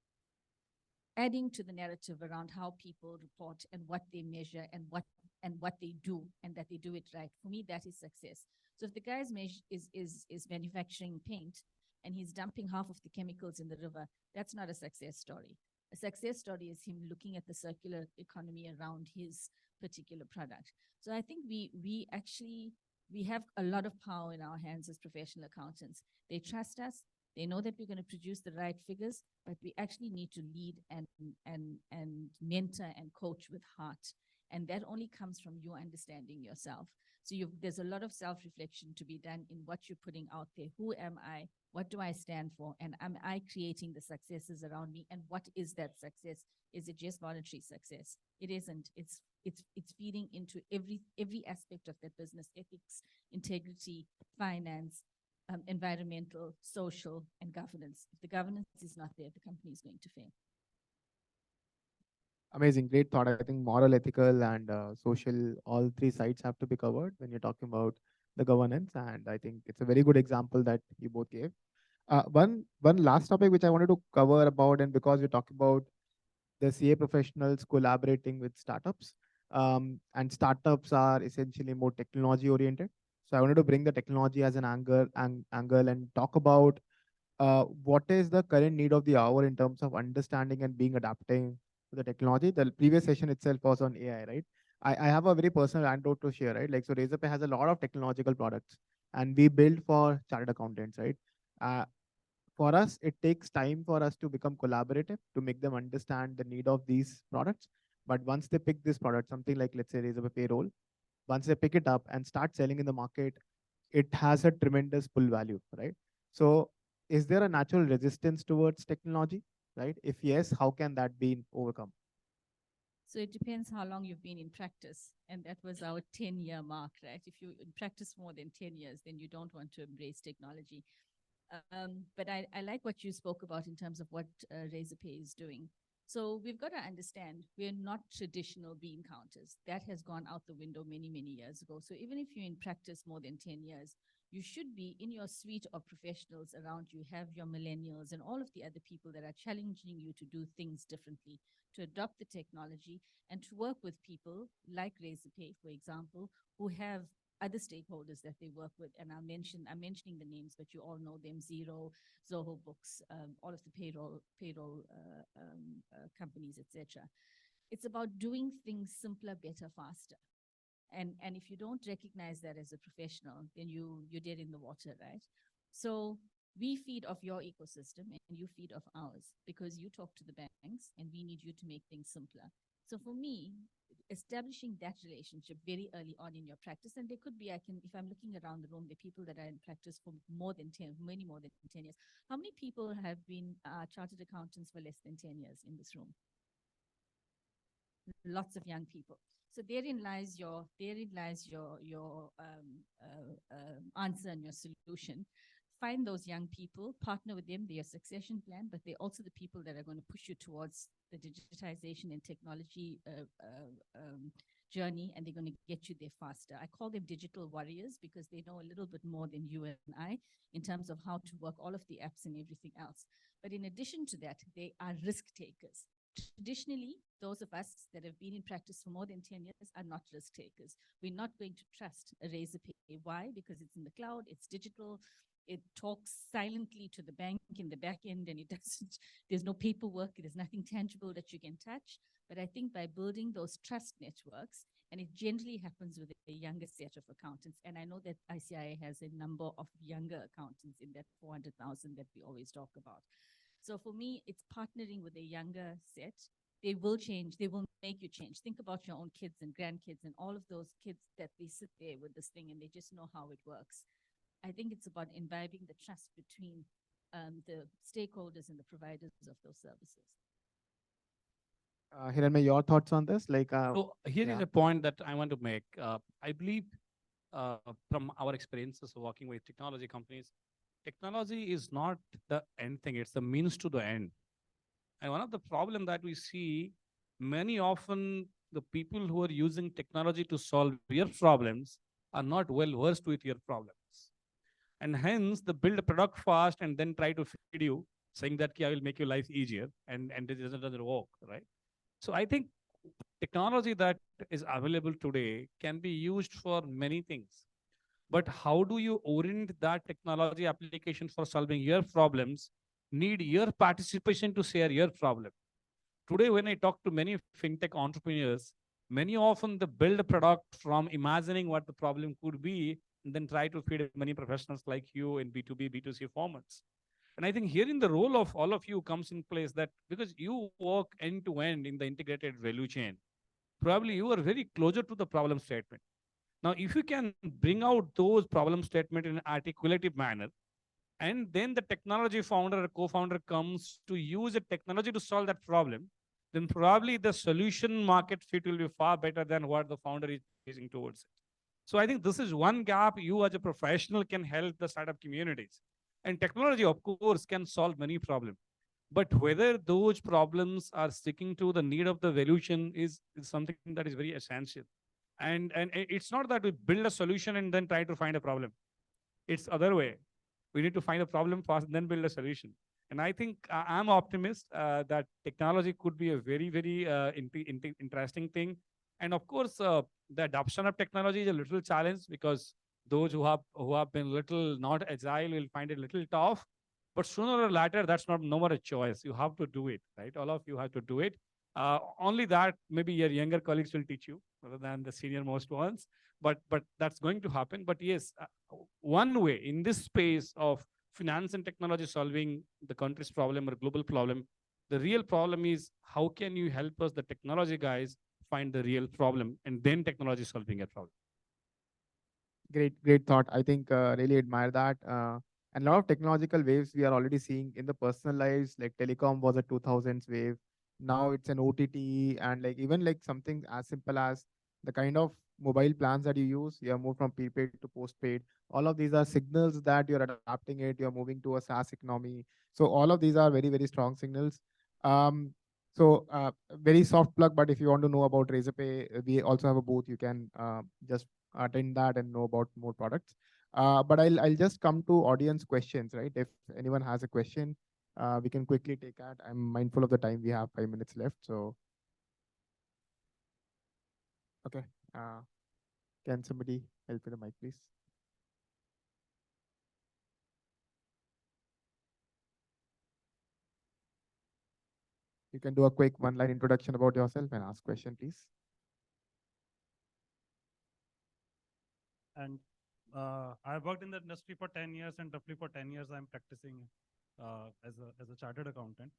adding to the narrative around how people report and what they measure and what they do, and that they do it right. For me, that is success. So if the guy is manufacturing paint and he's dumping half of the chemicals in the river, that's not a success story. A success story is him looking at the circular economy around his particular product. So I think we have a lot of power in our hands as professional accountants. They trust us. They know that we're going to produce the right figures, but we actually need to lead and mentor and coach with heart. And that only comes from you understanding yourself. So there's a lot of self-reflection to be done in what you're putting out there. Who am I? What do I stand for? And am I creating the successes around me? And what is that success? Is it just monetary success? It isn't. It's feeding into every aspect of that business: ethics, integrity, finance, environmental, social, and governance. If the governance is not there, the company is going to fail. Amazing, great thought. I think moral, ethical, and social, all three sides have to be covered when you're talking about the governance. And I think it's a very good example that you both gave. One last topic which I wanted to cover about, and because we're talking about the CA professionals collaborating with startups, and startups are essentially more technology oriented. So I wanted to bring the technology as an angle and talk about what is the current need of the hour in terms of understanding and being adapting to the technology. The previous session itself was on AI, right? I have a very personal anecdote to share, right? Like, so Razorpay has a lot of technological products and we build for chartered accountants, right? Uh, for us, it takes time for us to become collaborative to make them understand the need of these products. But once they pick this product, something like, let's say, Razorpay Payroll, once they pick it up and start selling in the market, it has a tremendous pull value, right? So is there a natural resistance towards technology, right? If yes, how can that be overcome? So it depends how long you've been in practice. And that was our 10-year mark, right? If you in practice more than 10 years, then you don't want to embrace technology. But I like what you spoke about in terms of what Razorpay is doing. So we've got to understand we're not traditional bean counters. That has gone out the window many, many years ago. So even if you're in practice more than 10 years, you should be in your suite of professionals around you, have your millennials and all of the other people that are challenging you to do things differently, to adopt the technology and to work with people like Razorpay, for example, who have other stakeholders that they work with. And I'm mentioning the names, but you all know them: Zero, Zoho Books, all of the payroll companies, etc. It's about doing things simpler, better, faster. And if you don't recognize that as a professional, then you're dead in the water, right? So we feed off your ecosystem and you feed off ours because you talk to the banks and we need you to make things simpler. So for me, establishing that relationship very early on in your practice, and there could be, if I'm looking around the room, there are people that are in practice for many more than 10 years. How many people have been chartered accountants for less than 10 years in this room? Lots of young people. So therein lies your answer and your solution. Find those young people, partner with them, their succession plan, but they're also the people that are going to push you towards the digitization and technology journey, and they're going to get you there faster. I call them digital warriors because they know a little bit more than you and I in terms of how to work all of the apps and everything else. But in addition to that, they are risk takers. Traditionally, those of us that have been in practice for more than 10 years are not risk takers. We're not going to trust a Razorpay. Why? Because it's in the cloud, it's digital, it talks silently to the bank in the back end, and it doesn't, there's no paperwork, there's nothing tangible that you can touch. But I think by building those trust networks, and it generally happens with a younger set of accountants, and I know that ICAI has a number of younger accountants in that 400,000 that we always talk about. So for me, it's partnering with a younger set. They will change. They will make you change. Think about your own kids and grandkids and all of those kids that they sit there with this thing and they just know how it works. I think it's about imbibing the trust between the stakeholders and the providers of those services. Hiranmay, your thoughts on this? Like, So here is yeah. a point that I want to make. I believe from our experiences of working with technology companies, technology is not the end thing, it's the means to the end. And one of the problem that we see, many often the people who are using technology to solve your problems are not well versed with your problems. And hence they build a product fast and then try to feed you, saying that I will make your life easier, and it doesn't work, right? So I think technology that is available today can be used for many things. But how do you orient that technology application for solving your problems? Need your participation to share your problem. Today, when I talk to many fintech entrepreneurs, many often they build a product from imagining what the problem could be and then try to feed many professionals like you in B2B, B2C formats. And I think here in the role of all of you comes in place that because you work end to end in the integrated value chain, probably you are very closer to the problem statement. Now, if you can bring out those problem statement in an articulative manner, and then the technology founder or co-founder comes to use a technology to solve that problem, then probably the solution market fit will be far better than what the founder is chasing towards it. So I think this is one gap you as a professional can help the startup communities. And technology, of course, can solve many problems. But whether those problems are sticking to the need of the valuation is something that is very essential. And it's not that we build a solution and then try to find a problem. It's other way. We need to find a problem first and then build a solution. And I think I'm optimist that technology could be a very, very interesting thing. And of course, the adoption of technology is a little challenge because those who have been little not agile will find it a little tough. But sooner or later, that's not no more a choice. You have to do it, right? All of you have to do it. Only that maybe your younger colleagues will teach you rather than the senior most ones. But that's going to happen. But yes, one way in this space of finance and technology solving the country's problem or global problem, the real problem is how can you help us, the technology guys, find the real problem and then technology solving a problem. Great thought. I think really admire that. And a lot of technological waves we are already seeing in the personal lives, like telecom was a 2000s wave. Now it's an OTT, and like even like something as simple as the kind of mobile plans that you use, you have moved from prepaid to postpaid. All of these are signals that you're adapting it, you're moving to a SaaS economy. So all of these are very strong signals. Um, very soft plug, but if you want to know about Razorpay, we also have a booth. You can just attend that and know about more products. But I'll just come to audience questions, right? If anyone has a question, we can quickly take that. I'm mindful of the time. We have 5 minutes left. So, okay. Can somebody help with the mic, please? You can do a quick one-line introduction about yourself and ask question, please. And I worked in the industry for 10 years, and roughly for 10 years, I'm practicing as a chartered accountant.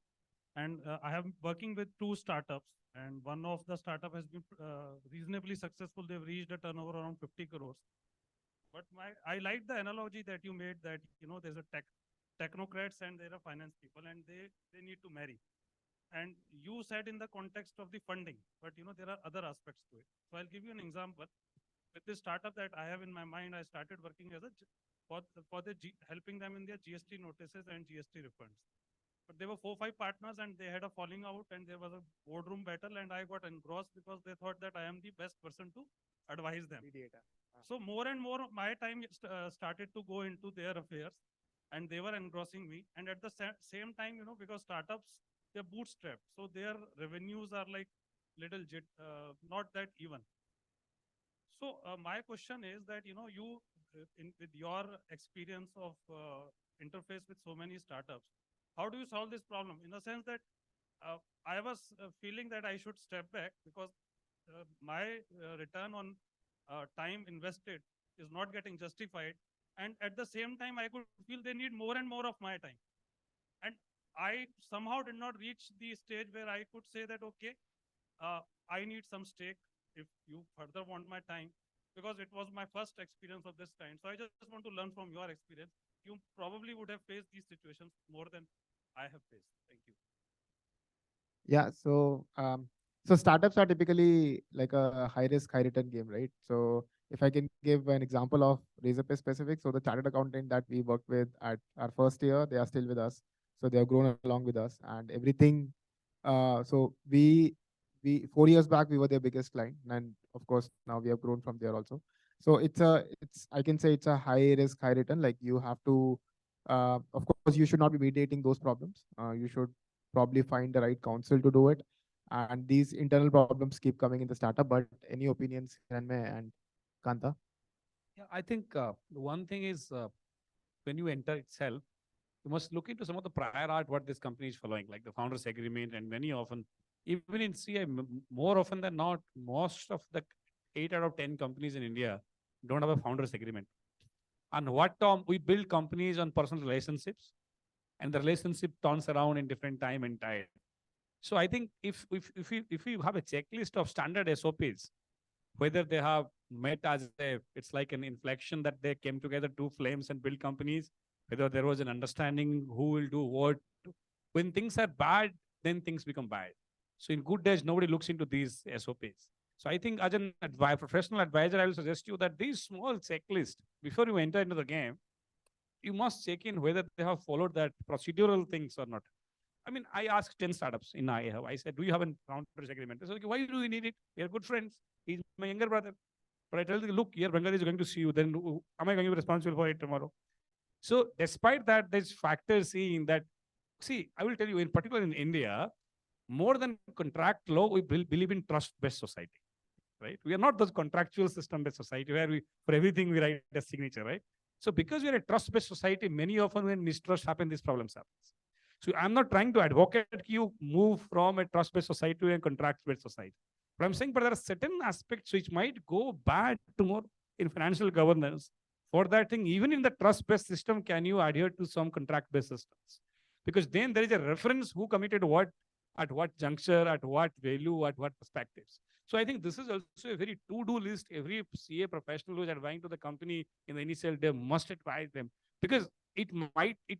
And I have working with 2 startups, and one of the startup has been reasonably successful. They've reached a turnover around 50 crores. But I like the analogy that you made that, there's a technocrats and there are finance people, and they need to marry. And you said in the context of the funding, but there are other aspects to it. So I'll give you an example. With this startup that I have in my mind, I started working as helping them in their GST notices and GST refunds. But there were 4-5 partners, and they had a falling out, and there was a boardroom battle, and I got engrossed because they thought that I am the best person to advise them. So more and more, my time started to go into their affairs, and they were engrossing me. And at the same time, because startups, they're bootstrapped, so their revenues are like not that even. So my question is that, with your experience of interface with so many startups, how do you solve this problem? In the sense that I was feeling that I should step back because my return on time invested is not getting justified. And at the same time, I could feel they need more and more of my time. And I somehow did not reach the stage where I could say that, okay, I need some stake if you further want my time, because it was my first experience of this kind. So I just want to learn from your experience. You probably would have faced these situations more than I have faced. Thank you. Yeah. So startups are typically like a high risk, high return game, right? So if I can give an example of Razorpay specific, so the chartered accountant that we worked with at our first year, they are still with us. So they have grown along with us and everything. So we 4 years back, we were their biggest client. And of course, now we have grown from there also. So I can say it's a high risk, high return. Like you have to, of course, you should not be mediating those problems. You should probably find the right counsel to do it. And these internal problems keep coming in the startup. But any opinions, Hiranmay and Kantha? Yeah, I think one thing is when you enter itself, you must look into some of the prior art what this company is following, like the founders agreement, and many often, even in CI, more often than not, most of the 8 out of 10 companies in India don't have a founders agreement. And what Tom, we build companies on personal relationships, and the relationship turns around in different time and tide. So I think if we have a checklist of standard SOPs, whether they have met as it's like an inflection that they came together, 2 flames and build companies, whether there was an understanding who will do what. When things are bad, then things become bad. So in good days, nobody looks into these SOPs. So I think as an professional advisor, I will suggest you that these small checklists, before you enter into the game, you must check in whether they have followed that procedural things or not. I mean, I asked 10 startups in ICAI. I said, do you have a founders agreement? They said, okay, why do we need it? We are good friends. He's my younger brother. But I tell them, look, here, Bengal is going to see you. Then am I going to be responsible for it tomorrow? So despite that, there's factors seeing that, see, I will tell you, in particular in India, more than contract law, we believe in trust-based society, right? We are not those contractual system-based society where for everything we write a signature, right? So because we are a trust-based society, many often when mistrust happen, these problems happen. So I'm not trying to advocate you move from a trust-based society to a contract-based society. But I'm saying, but there are certain aspects which might go bad tomorrow in financial governance. For that thing, even in the trust-based system, can you adhere to some contract-based systems? Because then there is a reference who committed what, at what juncture, at what value, at what perspectives. So I think this is also a very to-do list. Every CA professional who is advising to the company in the initial day must advise them, because it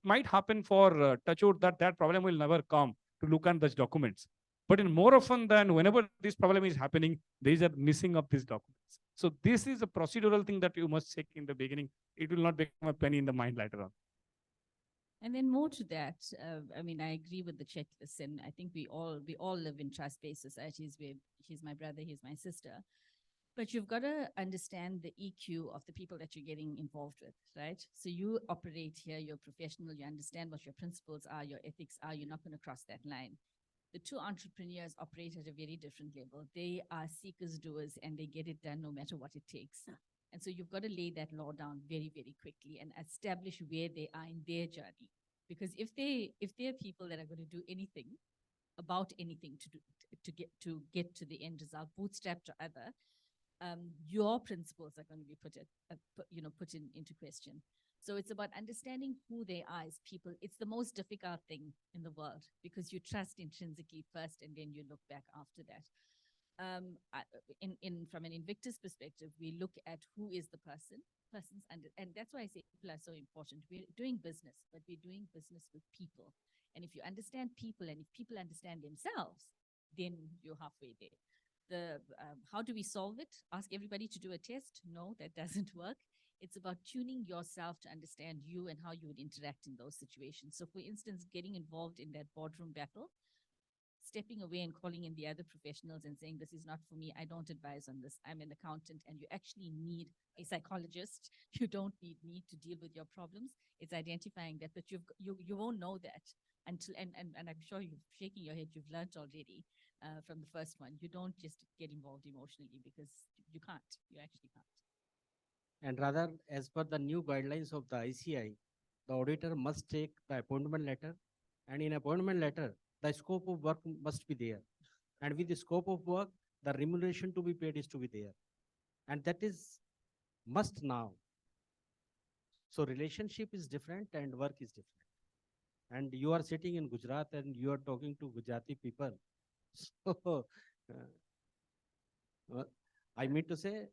might happen for touchwood that problem will never come to look at those documents. But in more often than whenever this problem is happening, there is a missing of these documents. So this is a procedural thing that you must check in the beginning. It will not become a penny in the mind later on. And then more to that, I mean, I agree with the checklist, and I think we all live in trust-based societies where he's my brother, he's my sister. But you've got to understand the EQ of the people that you're getting involved with, right? So you operate here, you're professional, you understand what your principles are, your ethics are, you're not going to cross that line. The two entrepreneurs operate at a very different level. They are seekers, doers, and they get it done no matter what it takes. And so you've got to lay that law down very, very quickly and establish where they are in their journey. Because if they're people that are going to do anything about anything to get to the end result, bootstrapped or other, your principles are going to be put into question. So it's about understanding who they are as people. It's the most difficult thing in the world because you trust intrinsically first, and then you look back after that. From an Invictus perspective, we look at who is the persons, and that's why I say people are so important. We're doing business, but we're doing business with people. And if you understand people, and if people understand themselves, then you're halfway there. How do we solve it? Ask everybody to do a test? No, that doesn't work. It's about tuning yourself to understand you and how you would interact in those situations. So for instance, getting involved in that boardroom battle, stepping away and calling in the other professionals and saying, this is not for me, I don't advise on this, I'm an accountant, and you actually need a psychologist. You don't need me to deal with your problems. It's identifying that, but you won't know that until, and I'm sure you're shaking your head, you've learned already from the first one. You don't just get involved emotionally because you can't, you actually can't. And rather, as per the new guidelines of the ICAI, the auditor must take the appointment letter, and in appointment letter, the scope of work must be there. And with the scope of work, the remuneration to be paid is to be there. And that is must now. So relationship is different and work is different. And you are sitting in Gujarat and you are talking to Gujarati people. So I mean to say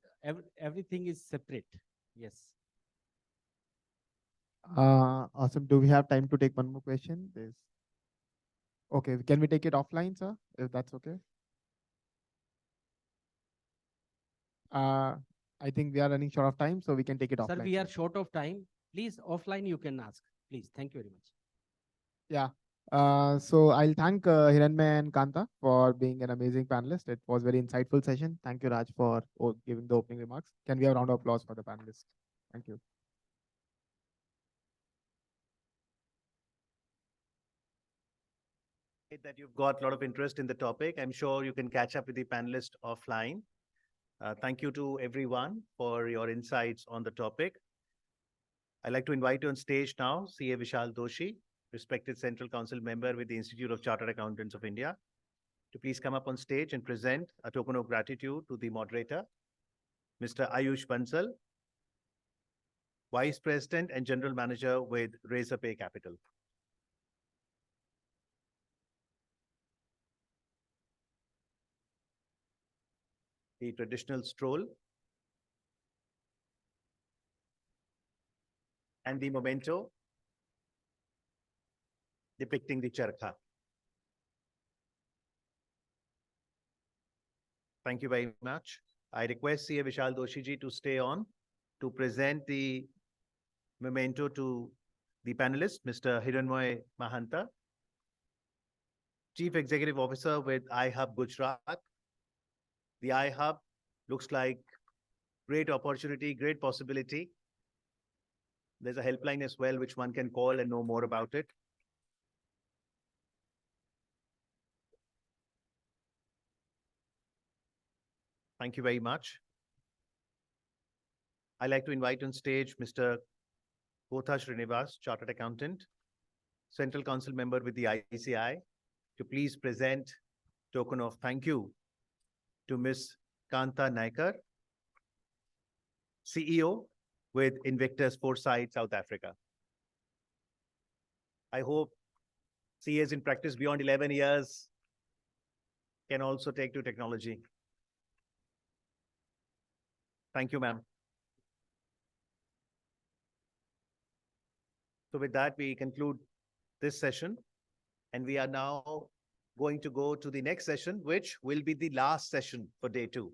everything is separate. Yes. Awesome. Do we have time to take one more question? Okay, can we take it offline, sir? If that's okay. I think we are running short of time, so we can take it offline. Sir, we are short of time. Please, offline you can ask. Please, thank you very much. Yeah. So I'll thank Hiranmay and Kantha for being an amazing panelist. It was a very insightful session. Thank you, Raj, for giving the opening remarks. Can we have a round of applause for the panelists? Thank you. That you've got a lot of interest in the topic. I'm sure you can catch up with the panelists offline. Thank you to everyone for your insights on the topic. I'd like to invite you on stage now, CA Vishal Doshi, respected Central Council member with the Institute of Chartered Accountants of India, to please come up on stage and present a token of gratitude to the moderator, Mr. Ayush Bansal, Vice President and General Manager with Razorpay Capital. The traditional stroll and the memento depicting the charkha. Thank you very much. I request CA Vishal Doshi ji to stay on to present the memento to the panelist, Mr. Hiranmay Mahanta, Chief Executive Officer with iHub Gujarat. The iHub looks like great opportunity, great possibility. There's a helpline as well, which one can call and know more about it. Thank you very much. I'd like to invite on stage Mr. Kotha Srinivas, Chartered Accountant, Central Council member with the ICAI, to please present token of thank you to Ms. Kantha Naicker, CEO with Invictus Foresight, South Africa. I hope CAs in practice beyond 11 years can also take to technology. Thank you, ma'am. So with that, we conclude this session, and we are now going to go to the next session, which will be the last session for day 2.